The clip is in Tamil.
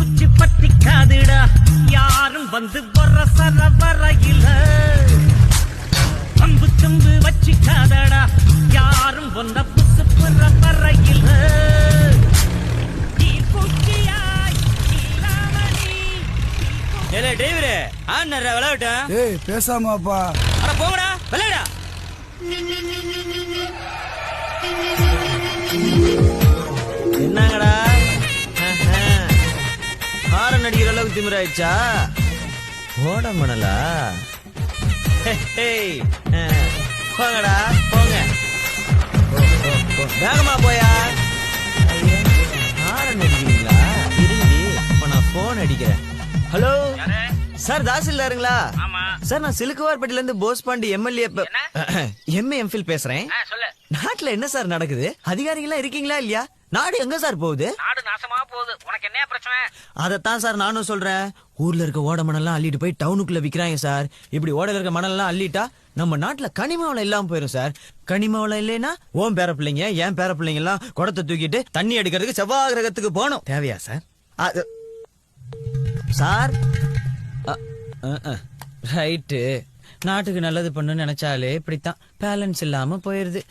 பூச்சி பட்டிக்காதுடா யாரும் வந்து வரசர வரையில அம்பு தும்பு வச்சிக்காதடா யாரும் வந்த புசு புற வரையில டிரைவரு ஆனா விளையாட்டா ஏய் பேசாமாப்பா அட போங்கடா விளையாடா என்னங்கடா ஹாரன் அடிக்கிற அளவுக்கு திமிராயிடுச்சா ஓட மணலா போங்கடா போங்க வேகமா போயா ஹாரன் அடிக்கிறீங்களா இருந்தி இப்ப நான் போன் அடிக்கிறேன் ஹலோ சார் தாசில்தாருங்களா சார் நான் சிலுக்குவார்பட்டில இருந்து போஸ்பாண்டி எம்எல்ஏ எம்எம்ஃபில் பேசுறேன் நாட்டுல என்ன சார் நடக்குது அதிகாரிகளா இருக்கீங்களா இல்லையா நாடு எங்க சார் போகுது நாடு நாசமா போகுது உனக்கு என்ன பிரச்சனை அதத்தான் சார் நானும் சொல்றேன் ஊர்ல இருக்க ஓட மணல்லாம் அள்ளிட்டு போய் டவுனுக்குள்ள விக்கிறாங்க சார் இப்படி ஓடல இருக்க மணல்லாம் அள்ளிட்டா நம்ம நாட்டுல கனிமாவளம் இல்லாம போயிரும் சார் கனிமாவளம் இல்லைன்னா ஓம் பேர பிள்ளைங்க ஏன் பேர பிள்ளைங்க எல்லாம் குடத்தை தூக்கிட்டு தண்ணி எடுக்கிறதுக்கு செவ்வாய் கிரகத்துக்கு போகணும் தேவையா சார் சார் ரைட்டு நாட்டுக்கு நல்லது பண்ணு நினைச்சாலே இப்படித்தான் பேலன்ஸ் இல்லாம போயிருது